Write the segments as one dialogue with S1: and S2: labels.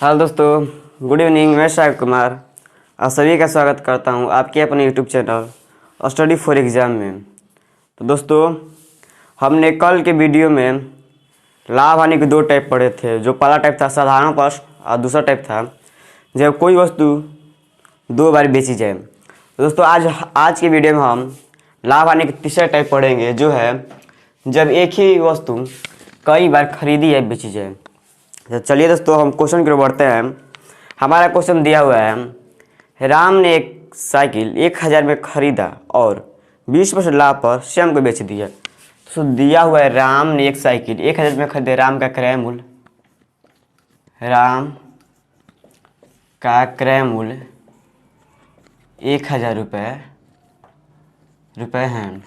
S1: Hello दोस्तों, good evening. मैं शाहिद कुमार आप सभी का स्वागत करता हूं आपके अपने YouTube channel study for exam में। तो दोस्तों, हमने कल के वीडियो में लाभ हानि के दो टाइप पढ़े थे। जो पहला टाइप था साधारण प्रश्न और दूसरा टाइप था जब कोई वस्तु दो बार बेची जाए। तो दोस्तों, आज के वीडियो में हम लाभ हानि के तीसरा टाइप पढ़ेंगे, जो है जब एक ही वस्तु कई बार खरीदी या बेची जाए। तो चलिए दोस्तों, हम क्वेश्चन की ओर बढ़ते हैं। हमारा क्वेश्चन दिया हुआ है, राम ने एक साइकिल 1000 में खरीदा और 20% लाभ पर श्याम को बेच दिया। तो दिया हुआ है राम ने एक साइकिल 1000 में खरीदे। राम का क्रय मूल्य 1000 रुपये हैं।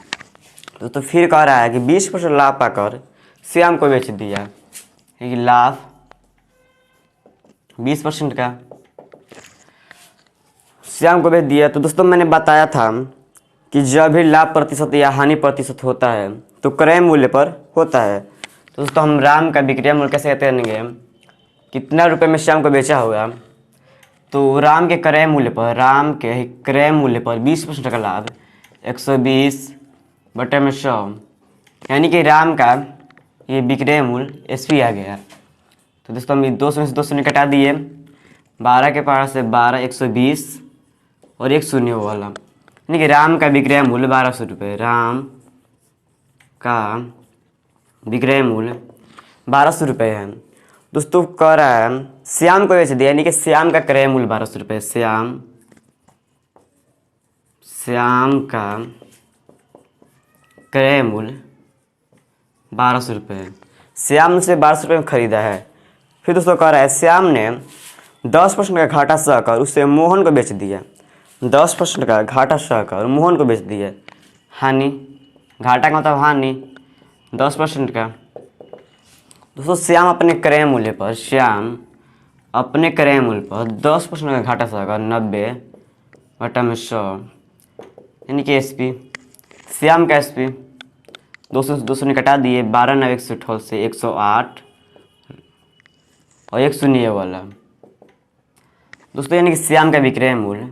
S1: तो फिर कह रहा है कि 20% लाभ पाकर श्याम को बेच दिया। लाभ 20% का श्याम को बेच दिया। तो दोस्तों, मैंने बताया था कि जब भी लाभ प्रतिशत या हानि प्रतिशत होता है तो क्रय मूल्य पर होता है। तो दोस्तों, हम राम का विक्रय मूल्य कैसे करेंगे, कितना रुपए में श्याम को बेचा होगा। तो राम के क्रय मूल्य पर 20% का लाभ 120/100, यानी कि राम का ये विक्रय मूल्य एसपी आ गया। तो दोस्तों, हम 200 में से 200 घटा दिए, 12 के पावर से 12, 120 और एक शून्य वाला, यानी कि राम का विक्रय मूल्य 1200 रुपये। राम का विक्रय मूल्य 1200 रुपये है। दोस्तों, कह रहा है श्याम को बेच दिया, यानी कि श्याम का क्रय मूल्य 1200 रुपये। श्याम का क्रय मूल्य 1200 रुपये। श्याम से 1200 रुपये में खरीदा है। फिर दोस्तों, कह रहा है श्याम ने 10% का घाटा सहकर उसे मोहन को बेच दिया। 10% का घाटा सहकर मोहन को बेच दिया। हानि, घाटा का मतलब हानि 10% का। दोस्तों, श्याम अपने क्रय मूल्य पर 10% का घाटा सहकर 90/100, यानी कि एसपी। श्याम का एसपी 200 से 200 घटा दिए, 12 9 118 से 108 और एक शून्य वाला। दोस्तों, यानी कि श्याम का विक्रय मूल्य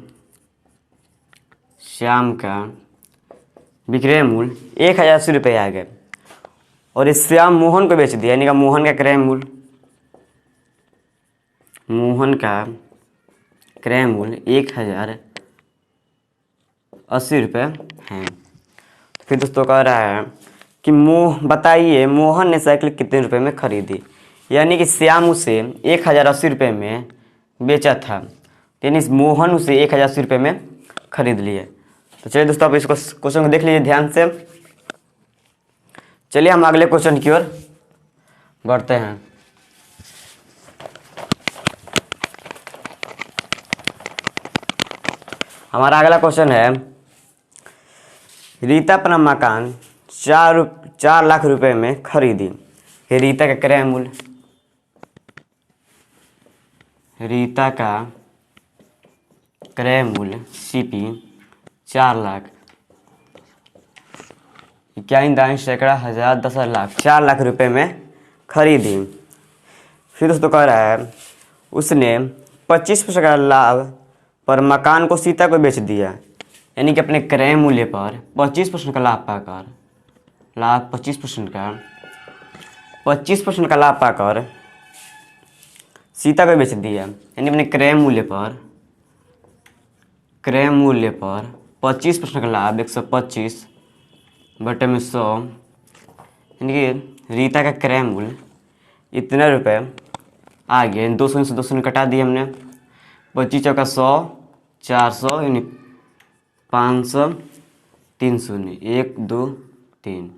S1: 1080 रुपये आ गए। और इस श्याम मोहन को बेच दिया, यानी कि मोहन का क्रय मूल्य 1080 रुपये हैं। फिर दोस्तों, कह रहा है कि बताइए मोहन ने साइकिल कितने रुपए में खरीदी, यानी कि श्याम उसे 1080 रुपये में बेचा था, यानी मोहन उसे 1080 रुपये में खरीद लिए। तो चलिए दोस्तों, आप इसको क्वेश्चन को देख लीजिए ध्यान से। चलिए हम अगले क्वेश्चन की ओर बढ़ते हैं। हमारा अगला क्वेश्चन है, रीता अपना मकान 4 लाख रुपए में खरीदी। रीता का क्रय मूल्य सीपी 4 लाख, 51 सैकड़ा हजार 10 लाख, 4 लाख रुपए में खरीदी। फिर दोस्तों, कह रहा है उसने 25% का लाभ पर मकान को सीता को बेच दिया, यानी कि अपने क्रय मूल्य पर 25% का लाभ पाकर 25% का लाभ पाकर सीता को बेच दिया, यानी अपने क्रय मूल्य पर 25% का लाभ 125/100, यानी कि रीता का क्रय मूल्य इतना रुपये आ गया। 200 से 200 घटा दिए हमने, 25 चौका 100, 400, यानी 500, 300, 1 2 3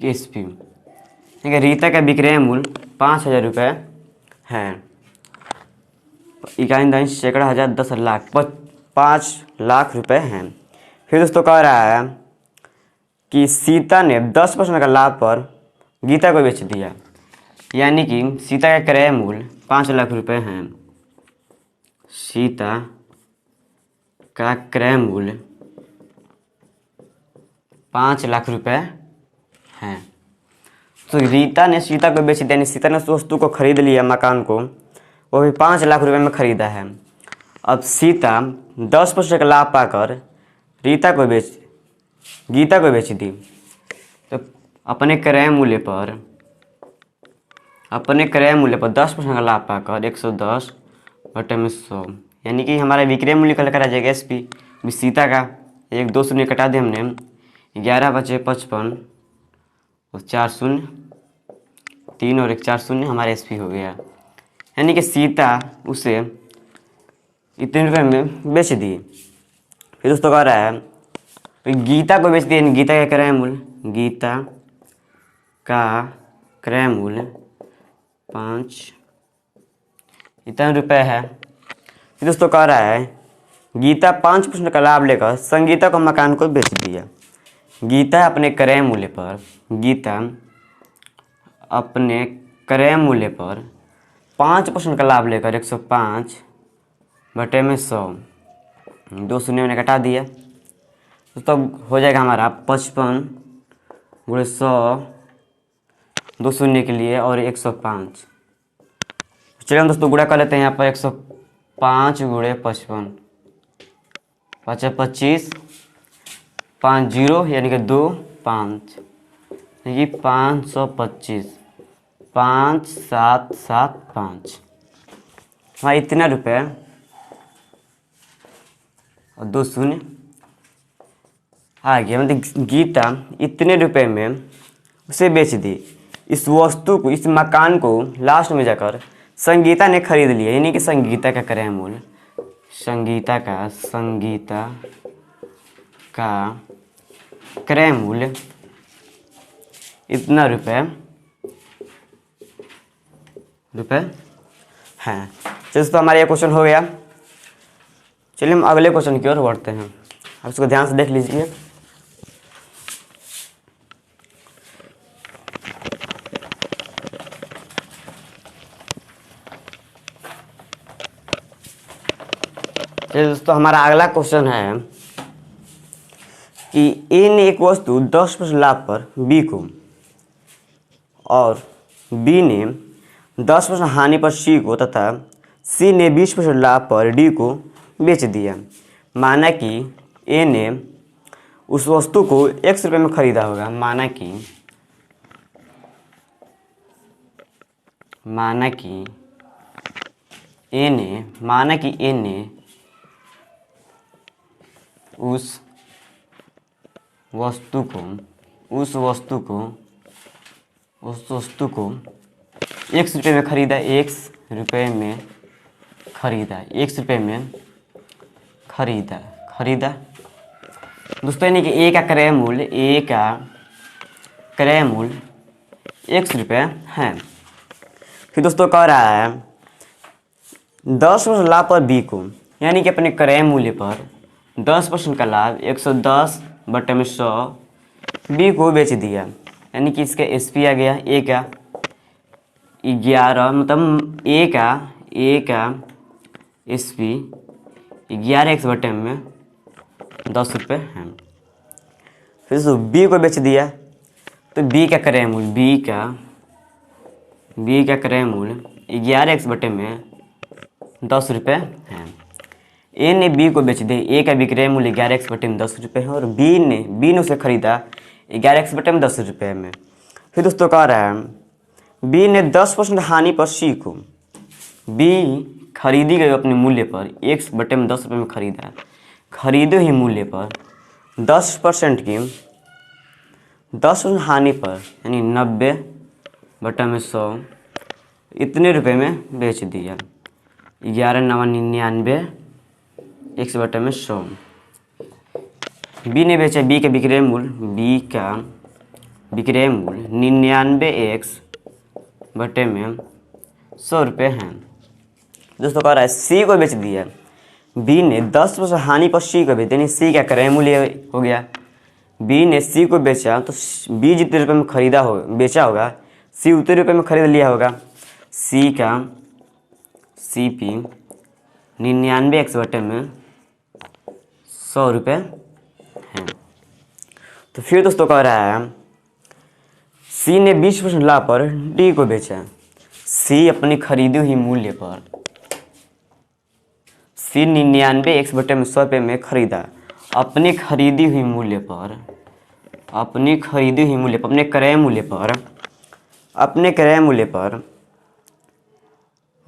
S1: एसपी, यानी कि रीता का विक्रय मूल्य 5000 रुपये हैं। 51 सैकड़ा हजार 10 लाख, 5 लाख रुपए हैं। फिर दोस्तों, कह रहा है कि सीता ने 10% का लाभ पर गीता को बेच दिया, यानी कि सीता का क्रय मूल्य 5 लाख रुपए हैं। सीता का क्रय मूल्य 5 लाख रुपए हैं। तो रीता ने सीता को बेच दिया, यानी सीता ने उस वस्तु को खरीद लिया, मकान को, वो भी 5 लाख रुपए में खरीदा है। अब सीता 10% का लाभ पाकर गीता को बेच दी। तो अपने क्रय मूल्य पर 10% का लाभ पाकर 110/100, यानी कि हमारा विक्रय मूल्य कल करा जाएगा SP भी सीता का। 1 2 शून्य कटा दिए हमने, 11 बचे 55 और 4 शून्य 3 और 1 4 शून्य, हमारा SP हो गया। यानी कि सीता उसे इतने रुपये में बेच दी। फिर दोस्तों कह रहा है गीता को बेच दिया, गीता का क्रय मूल्य 5 इतना रुपये है। फिर दोस्तों कह रहा है गीता 5% का लाभ लेकर संगीता को मकान को बेच दिया। गीता अपने क्रय मूल्य पर 5% का लाभ लेकर 105/100, 2 शून्य मैंने कटा दिया। तो हो जाएगा हमारा 55 × 100, 2 शून्य के लिए और 105। चलिए हम दोस्तों गुणा कर लेते हैं। यहाँ पर 105 × 55 25, 5 0 यानी कि 2 5 यानी कि 525, 5 7 7 5, हाँ इतना रुपये और 2 शून्य आ गया। मतलब गीता इतने रुपए में उसे बेच दी। इस वस्तु को, इस मकान को लास्ट में जाकर संगीता ने खरीद लिया, यानी कि संगीता का क्रय मूल्य क्रय मूल्य इतना रुपए है। चलिए दोस्तों हमारा ये क्वेश्चन हो गया। चलिए हम अगले क्वेश्चन की ओर बढ़ते हैं। आप इसको ध्यान से देख लीजिए। चलिए दोस्तों हमारा अगला क्वेश्चन है कि ए ने एक वस्तु 10% लाभ पर बी को और बी ने 10% हानि पर सी को तथा सी ने 20% लाभ पर डी को बेच दिया। माना कि ए ने उस वस्तु को X रुपये में खरीदा होगा। माना कि ए ने उस वस्तु को X रुपये में खरीदा। दोस्तों यानी कि ए का क्रय मूल्य X रुपये है। फिर दोस्तों कह रहा है 10% लाभ पर बी को, यानी कि अपने क्रय मूल्य पर 10% का लाभ 110/100 बी को बेच दिया। यानी कि इसका SP आ गया ए का 11, मतलब ए का SP 11x/10 है। फिर बी को बेच दिया तो बी का क्रय मूल्य 11x/10 है। ए ने बी को बेच दिया। ए का विक्रय मूल्य 11x/10 है और बी ने उसे खरीदा 11x/10 में। फिर दोस्तों कह रहा है बी ने 10% हानि पर सी को, बी खरीदी गई अपने मूल्य पर X/10 में खरीदा। खरीदे हुए मूल्य पर 10% हानि पर यानी 90/100 इतने रुपए में बेच दिया। 11×9 = 99 X/100। बी ने बेचा। बी का विक्रय मूल्य 99x/100 है। दोस्तों कह रहा है सी को बेच दिया। बी ने 10% हानि पर सी को बेच दिया, यानी सी का क्रय मूल्य हो गया। बी ने सी को बेचा तो बी जितने रुपये में बेचा होगा सी उतने रुपये में खरीद लिया होगा। सी का CP 99x/100 है। तो फिर दोस्तों कह रहा है सी ने 20% लाभ पर डी को बेचा। सी अपनी खरीदी हुई मूल्य पर, सी 99 बटे में 100 रुपये में खरीदा। अपनी खरीदी हुई मूल्य पर, अपनी खरीदी हुई मूल्य पर, अपने क्रय मूल्य पर, अपने क्रय मूल्य पर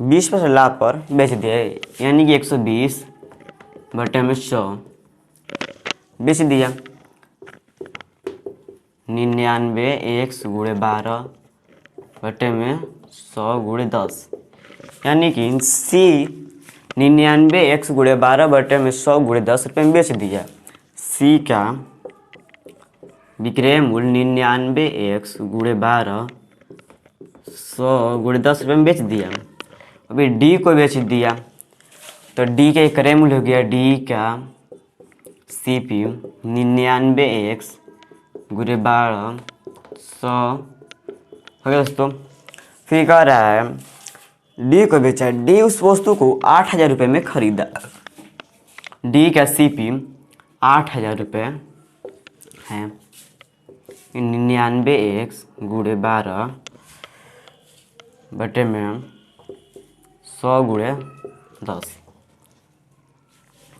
S1: 20% लाभ पर बेच दिया, यानी कि 120 बटे में 100 बेच दिया। 99 x गुणे 12 बटे में 100 गुणे 10, यानी कि सी 99 x गुणे 12 बटे में 100 गुणे 10 रुपये में बेच दिया। सी का विक्रय मूल्य 99 x गुणे 12 100 गुणे 10 रुपये में बेच दिया। अभी डी को बेच दिया तो डी का क्रय मूल्य हो गया, डी का सी पी 99 x गुणे 12 100 हो गया दोस्तों। फिर कह रहा है डी को बेचा, डी उस वस्तु को 8,000 रुपये में खरीदा। डी का सी पी 8,000 रुपये है, 99 x गुणे 12 बटे में 100 गुणे 10।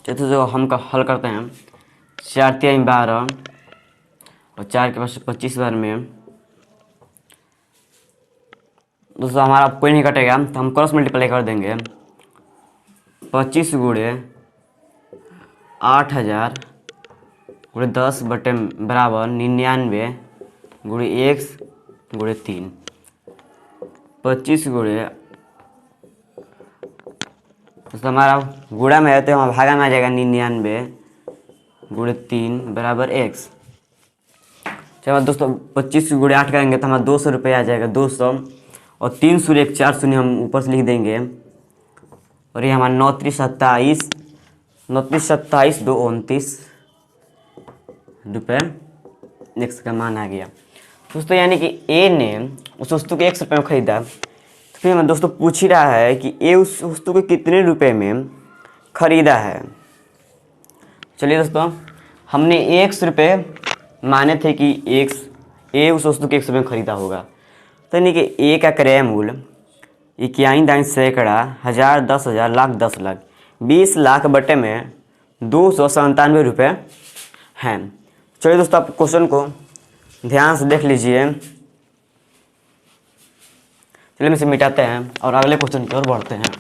S1: चलिए जो हम का हल करते हैं, 4 3 12 और 4 के पास 25 बार में दोस्तों हमारा कोई नहीं कटेगा तो हम क्रॉस मल्टीप्लाई कर देंगे। 25 गुणे 8,000 गुणे 10 बटे बराबर 99 गुणे 1 गुणे 3। 25 गुणे दोस्तों हमारा गुणा में है तो हमारा भागा में आ जाएगा 99 गुणे 3 बराबर x। चलो दोस्तों 25 गुणे 8 करेंगे तो हमारा 200 रुपये आ जाएगा, 200 और 3 शून्य 1 4 शून्य हम ऊपर से लिख देंगे और ये हमारा 9 3 27 9 3 27 2 29 रुपये x का मान आ गया दोस्तों। यानी कि ए ने उस वस्तु को 100 रुपये में खरीदा। तो फिर हमें दोस्तों पूछ ही रहा है कि ए उस वस्तु को कितने रुपए में खरीदा है। चलिए दोस्तों हमने 100 रुपये माने थे कि ए उस वस्तु को 100 रुपये में खरीदा होगा, तो यानी कि ए का क्रय मूल्य 81 सैकड़ा 1000 10,000 लाख 10 लाख 20 लाख बटे में 297 रुपये हैं। चलिए दोस्तों आप क्वेश्चन को ध्यान से देख लीजिए। चलिए हम इसे मिटाते हैं और अगले क्वेश्चन की ओर बढ़ते हैं।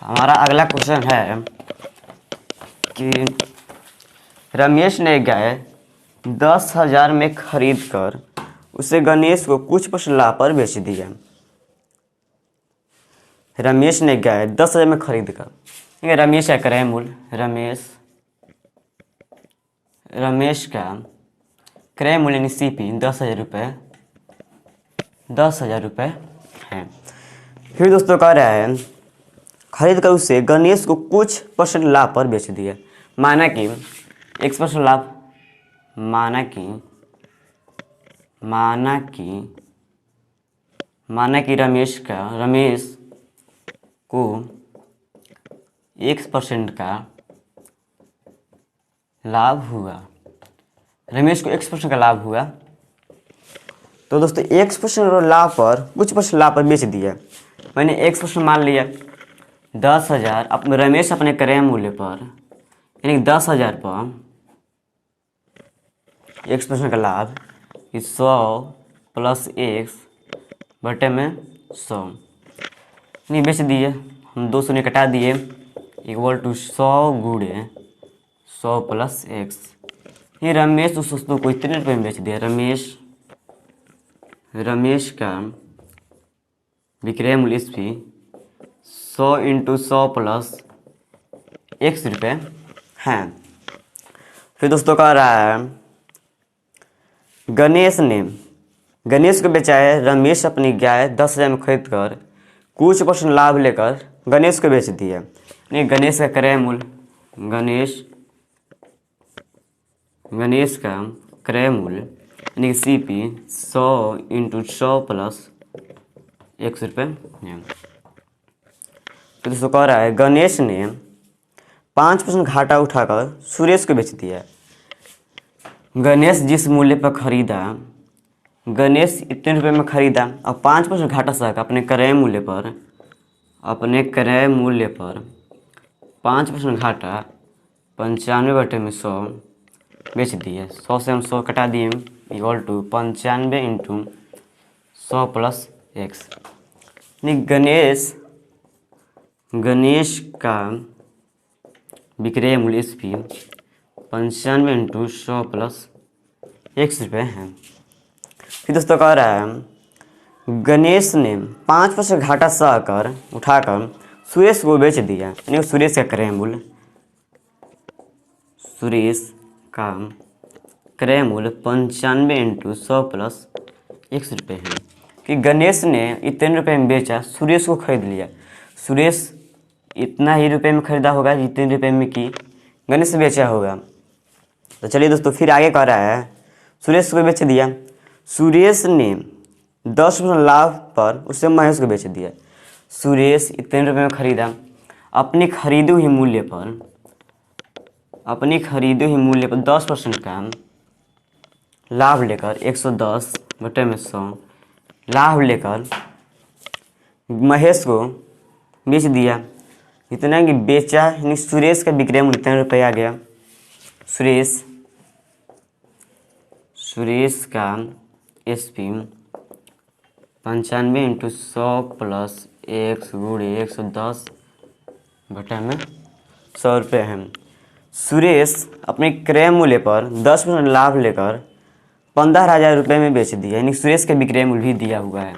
S1: हमारा अगला क्वेश्चन है कि रमेश ने गाय 10,000 में खरीद कर उसे गणेश को कुछ % लाभ पर बेच दिया। रमेश ने गाय 10,000 में खरीद कर, रमेश का क्रय मूल्य, रमेश का क्रय मूल्य सीपी 10,000 रुपये, 10,000 रुपये है। फिर दोस्तों कह रहा है खरीद कर उसे गणेश को कुछ % लाभ पर बेच दिया। माना कि 1% लाभ, माना कि रमेश को 1% का लाभ हुआ, रमेश को 1% का लाभ हुआ। तो दोस्तों 1% लाभ पर कुछ % लाभ पर बेच दिया। मैंने 1% मान लिया 10,000, अपने रमेश अपने क्रय मूल्य पर यानी 10,000 पर 1% का लाभ 100 प्लस 1 बटे में 100 नहीं बेच दिए। हम 200 ने कटा दिए इक्वल टू 100 गुणे 100 प्लस x। ये रमेश उस वस्तु को इतने रुपये में बेच दिया। रमेश का विक्रय मूल्य भी 100 × 100 प्लस x रुपये हैं। फिर दोस्तों कह रहा है गणेश को बेचा है। रमेश अपनी गाय 10,000 में खरीद कर कुछ % लाभ लेकर गणेश को बेच दिया। नहीं गणेश का क्रय मूल्य, गणेश का क्रय मूल्य यानी सीपी 100 × 100 प्लस x रुपये। तो दोस्तों कह रहा है गणेश ने 5% घाटा उठाकर सुरेश को बेच दिया। गणेश जिस मूल्य पर खरीदा गणेश इतने रुपए में खरीदा और 5% घाटा सह अपने क्रय मूल्य पर 5% घाटा 95/100 बेच दिए। 100 से हम 100 कटा दिए equal to 95 into 100 plus x. Ganesh का विक्रय मूल्य S P 95 into 100 plus x रुपये है। फिर दोस्तों कह रहा है गणेश ने 5% घाटा सहकर उठाकर सुरेश को बेच दिया, यानी सुरेश का क्रय मूल्य 95 इंटू 100 प्लस एक्स रुपये है। कि गणेश ने इतने रुपए में बेचा, सुरेश को खरीद लिया। सुरेश इतना ही रुपए में खरीदा होगा जितने रुपए में कि गणेश बेचा होगा। तो चलिए दोस्तों फिर आगे कह रहा है सुरेश को बेच दिया। सुरेश ने 10% लाभ पर उसे महेश को बेच दिया। सुरेश इतने रुपए में खरीदा, अपनी खरीदे हुए मूल्य पर 10% का लाभ लेकर 110/100 लाभ लेकर महेश को बेच दिया। इतना कि बेचा, यानी सुरेश का विक्रय मूल्य इतना रुपये आ गया। सुरेश का S P 95 into 100 plus x गुणे 110/100 रुपये है। सुरेश अपने क्रय मूल्य पर 10% लाभ लेकर 15,000 रुपये में बेच दिया, यानी सुरेश का विक्रय मूल्य भी दिया हुआ है।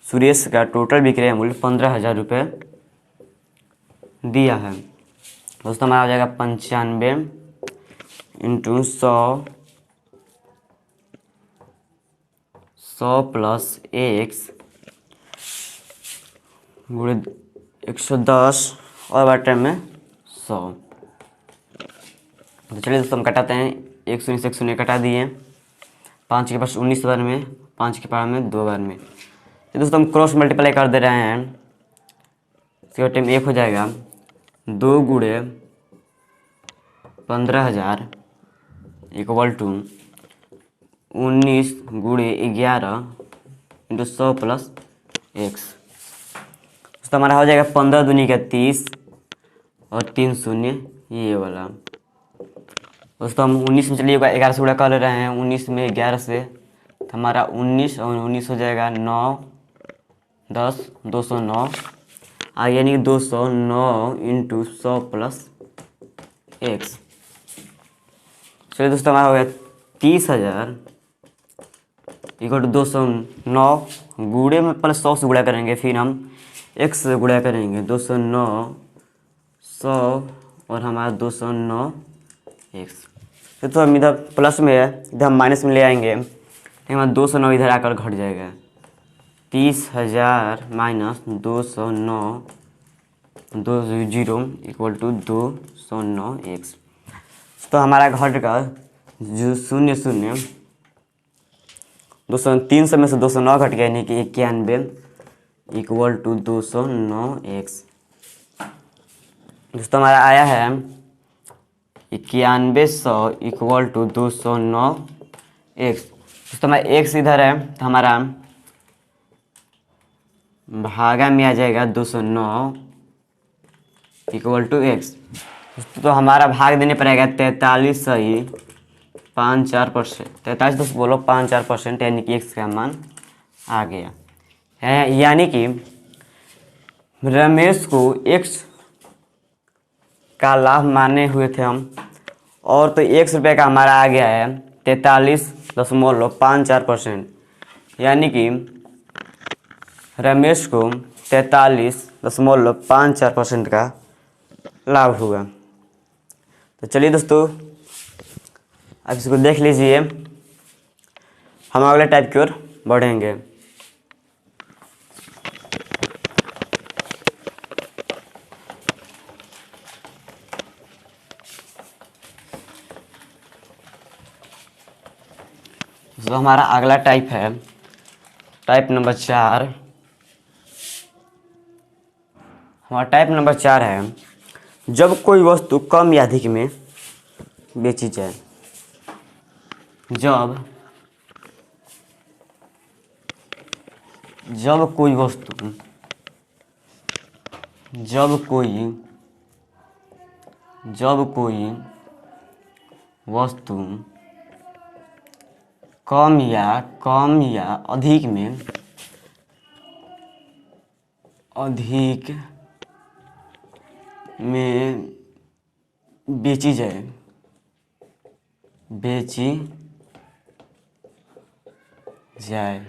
S1: सुरेश का टोटल विक्रय मूल्य 15,000 रुपये दिया है। दोस्तों हमारा हो जाएगा 95 इंटू 100 प्लस एक्स गुणे 110 और बटे में 100। तो चलिए दोस्तों हम कटाते हैं। 1 शून्य से 1 शून्य कटा दिए। 5 के पास 19 बार में, 5 के पावर में 2 बार में। तो दोस्तों हम क्रॉस मल्टीप्लाई कर दे रहे हैं। इसके बटे में 1 हो जाएगा 2 गुणे 15,000 इक्वल टू 19 गुणे 11 इंटू 100 प्लस एक्स। तो हमारा हो जाएगा 15 दूनी का 30 और 3 शून्य ये वाला। दोस्तों हम 19 में चलिए 11 से गुणा कर ले रहे हैं। 19 में 11 से तो हमारा 19 और 19 हो जाएगा 9 10 209 यानी 209 इंटू 100 प्लस एक्स। चलिए दोस्तों हमारा हो गया 30,000 इक्वल टू 209 गुणे में पहले 100 से गुणा करेंगे, फिर हम x से गुणा करेंगे। 209 100 और हमारा 209 एक्स। तो हम इधर प्लस में है, इधर हम माइनस में ले आएंगे, तो हमारा 209 इधर आकर घट जाएगा। 30,000 माइनस 209 20 इक्वल टू 209 एक्स। तो हमारा घट का जो 0 0 300 में से 209 घट गया, यानी कि 91 इक्वल टू 209 एक्स। दोस्तों हमारा आया है 9100 इक्वल टू 209 एक्स। दोस्तों हमारा एक्स इधर है, तो हमारा भागा में आ जाएगा 209 इक्वल टू एक्स। तो हमारा भाग देने पर आएगा 43 सही 5-4%। 43 दोस्तों बोलो 5-4%, यानी कि एक्स का मान आ गया है। यानी कि रमेश को एक्स का लाभ माने हुए थे हम, और तो 1 रुपये का हमारा आ गया है 43.54%, यानी कि रमेश को 43.54% का लाभ हुआ। तो चलिए दोस्तों आप इसको देख लीजिए, हम अगले टाइप की ओर बढ़ेंगे। तो हमारा अगला टाइप है टाइप नंबर 4। हमारा टाइप नंबर 4 है जब कोई वस्तु कम या अधिक में बेची जाए। जब जब कोई वस्तु कम या अधिक में बेची जाए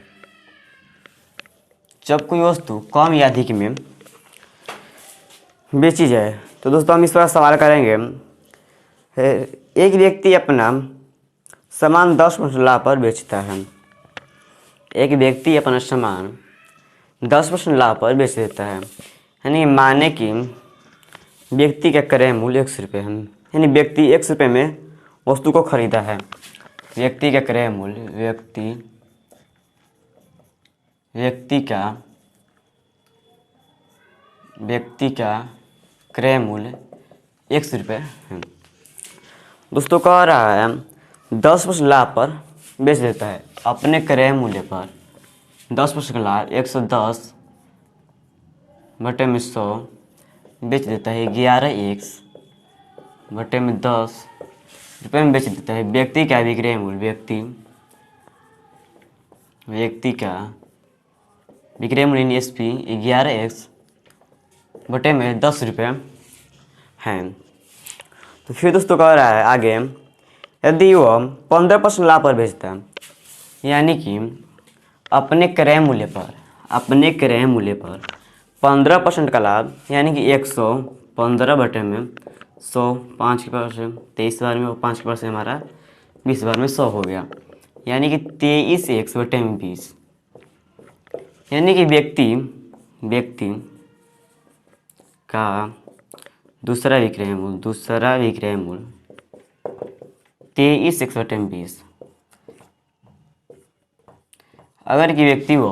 S1: जब कोई वस्तु कम या अधिक में बेची जाए। तो दोस्तों हम इस पर सवाल करेंगे, एक व्यक्ति अपना सामान 10% लाभ पर बेचता है। एक व्यक्ति अपना सामान 10% लाभ पर बेच देता है, यानी माने कि व्यक्ति का क्रय मूल्य 100 रुपये है, यानी व्यक्ति 100 रुपये में वस्तु को खरीदा है। व्यक्ति का क्रय मूल्य व्यक्ति का क्रय मूल्य 100 रुपये है। दोस्तों कह रहा है 10% लाभ पर बेच देता है। अपने क्रय मूल्य पर 10% लाभ 110 बटे में 100 बेच देता है 11x बटे में 10 रुपये में बेच देता है। व्यक्ति का विक्रय मूल्य व्यक्ति का विक्रय मूल्य SP 11x बटे में 10 रुपये हैं। तो फिर दोस्तों कह रहा है आगे, यदि वह 15% लाभ पर बेचता है, यानी कि अपने क्रय मूल्य पर 15% का लाभ, यानी कि 115 बटे में 100, 5 के पास 23 बार में, और 5 के पास हमारा 20 बार में 100 हो गया, यानी कि 23x बटे में 20, यानी कि व्यक्ति का दूसरा विक्रय मूल्य 23x बटे में 20। अगर कि व्यक्ति वो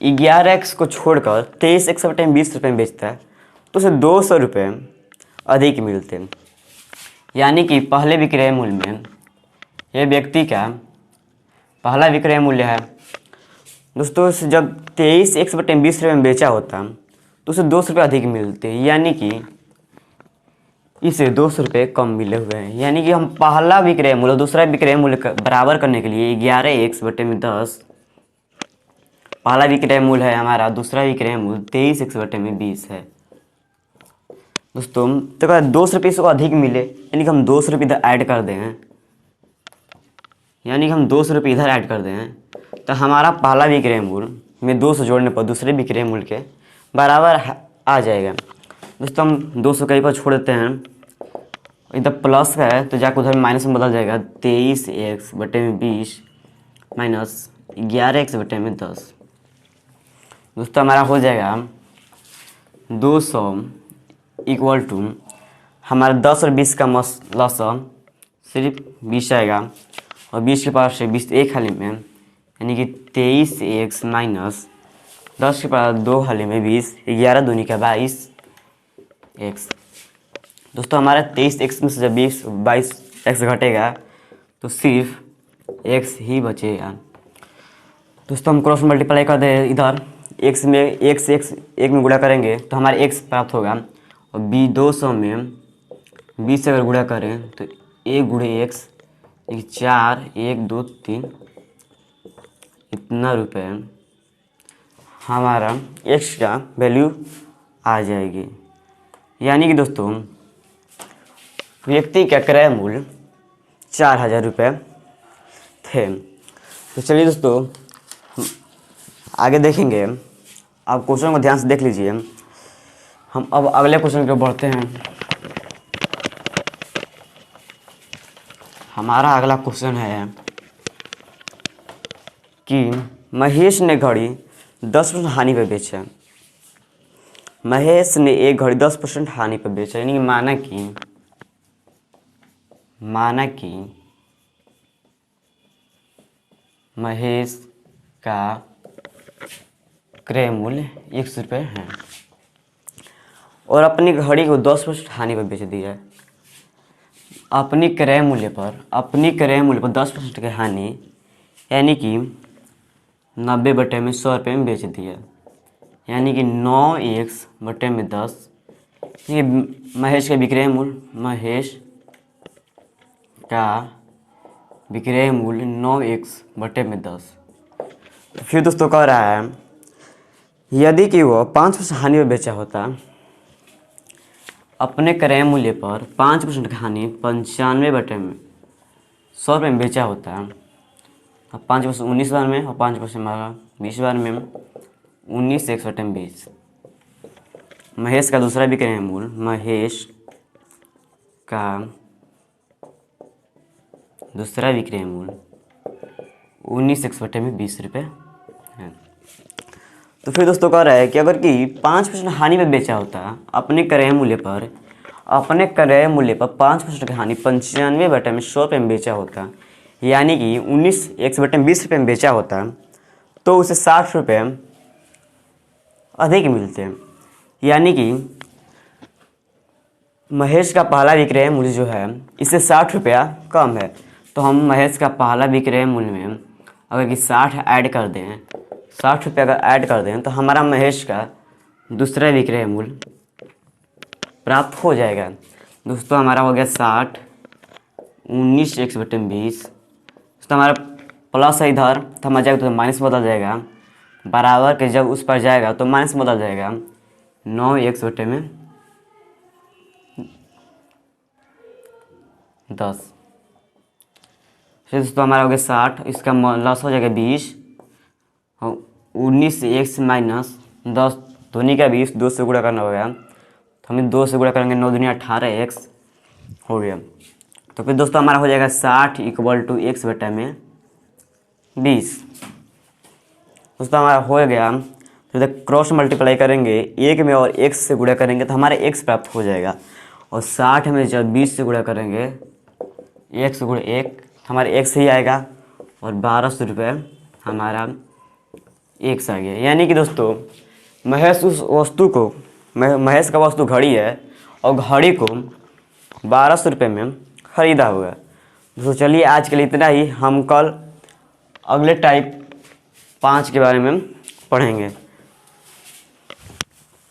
S1: 11x को छोड़कर 23x बटे में 20 रुपये में बेचता है, तो उसे 200 रुपये अधिक मिलते हैं। यानी कि पहले विक्रय मूल्य में यह व्यक्ति का पहला विक्रय मूल्य है। दोस्तों जब 23x बटे में 20 रुपये में बेचा होता तो उसे 200 रुपये अधिक मिलते, यानी कि इसे 200 रुपये कम मिले हुए हैं। यानी कि हम पहला विक्रय मूल्य दूसरा विक्रय मूल्य बराबर करने के लिए 11x बटे में 10, पहला विक्रय मूल्य है हमारा, दूसरा विक्रय मूल्य 23x बटे में 20 है। दोस्तों तो अगर 200 रुपये इसको अधिक मिले, यानी कि हम 200 रुपये इधर ऐड कर दें, तो हमारा पहला विक्रय मूल्य में 200 जोड़ने पर दूसरे विक्रय मूल्य के बराबर आ जाएगा। दोस्तों हम 200 कहीं पर छोड़ देते हैं, इधर प्लस का है तो जाकर उधर माइनस में बदल जाएगा। 23x बटे में 20 माइनस 11x बटे में 10। दोस्तों हमारा हो जाएगा 200 इक्वल टू हमारा 10 और 20 का लस सिर्फ 20 आएगा, और 20 के पास से 20 एक हाली में, यानी कि 23x माइनस 10 के पास 2 हाली में 20, 11 दूनी का 22x। दोस्तों हमारा 23x में से जब 22x घटेगा तो सिर्फ x ही बचेगा। दोस्तों हम क्रॉस मल्टीप्लाई कर दें, इधर x में x एक में गुणा करेंगे तो हमारे x प्राप्त होगा, और 200 में 20 से अगर गुणा करें तो 1 गुणे x 4, 1, 2, 3 इतना रुपये हमारा x का वैल्यू आ जाएगी। यानी कि दोस्तों व्यक्ति का क्रय मूल्य 4000 रुपये थे। तो चलिए दोस्तों आगे देखेंगे, आप क्वेश्चन को ध्यान से देख लीजिए। हम अब अगले क्वेश्चन की ओर बढ़ते हैं। हमारा अगला क्वेश्चन है कि महेश ने घड़ी 10% हानि पर बेचा। महेश ने एक घड़ी 10% हानि पर बेचा, यानी कि माना कि महेश का क्रय मूल्य 100 रुपये है और अपनी घड़ी को 10% हानि पर बेच दिया है। अपनी क्रय मूल्य पर 10% की हानि, यानी कि 90/100 रुपये में बेच दिया, यानी कि 9x/10। ये महेश का विक्रय मूल्य, महेश का विक्रय मूल्य 9x/10। तो फिर दोस्तों कह रहा है यदि कि वो 5% हानि में बेचा होता, अपने क्रय मूल्य पर 5% की हानि 95/100 में बेचा होता। अब 5% 19 बार में और 5% हमारा 20 बार में, 19x/20। महेश का दूसरा विक्रय मूल्य, महेश का दूसरा विक्रय मूल्य 19x/20 रुपये है। तो फिर दोस्तों कह रहा है कि अगर कि 5% हानि में बेचा होता, अपने क्रय मूल्य पर 5% की हानि 95/100 रुपये में बेचा होता, यानी कि 19x/20 रुपये में बेचा होता, तो उसे 60 रुपये अधिक मिलते हैं। यानी कि महेश का पहला विक्रय मूल्य जो है इससे 60 रुपया कम है। तो हम महेश का पहला विक्रय मूल्य में अगर कि 60 ऐड कर दें, 60 रुपये अगर ऐड कर दें, तो हमारा महेश का दूसरा विक्रय मूल्य प्राप्त हो जाएगा। दोस्तों हमारा हो गया 60, 19x/20। तो हमारा प्लस है इधर, तो हमारा जाएगा तो माइनस बदल जाएगा, बराबर के जब उस पर जाएगा तो माइनस बदल जाएगा, 9x/10। फिर दोस्तों हमारा हो गया 60, इसका लॉस हो जाएगा 20, और 19x माइनस 10 धोनी का 20, 2 से गुणा करना होगा, तो हमें 2 से गुणा करेंगे, 9 दूनी 18x हो गया। तो फिर दोस्तों हमारा हो जाएगा 60 = x/20। दोस्तों हमारा हो गया। तो क्रॉस मल्टीप्लाई करेंगे, 1 में और x से गुणा करेंगे तो हमारा x प्राप्त हो जाएगा, और 60 में जब 20 से गुणा करेंगे 1 से गुणा 1, हमारे x ही आएगा, और 1200 रुपये हमारा x आ गया। यानी कि दोस्तों महेश उस वस्तु को, महेश का वस्तु घड़ी है, और घड़ी को 1200 रुपये में ख़रीदा हुआ। दोस्तों चलिए आज के लिए इतना ही, हम कल अगले टाइप 5 के बारे में पढ़ेंगे।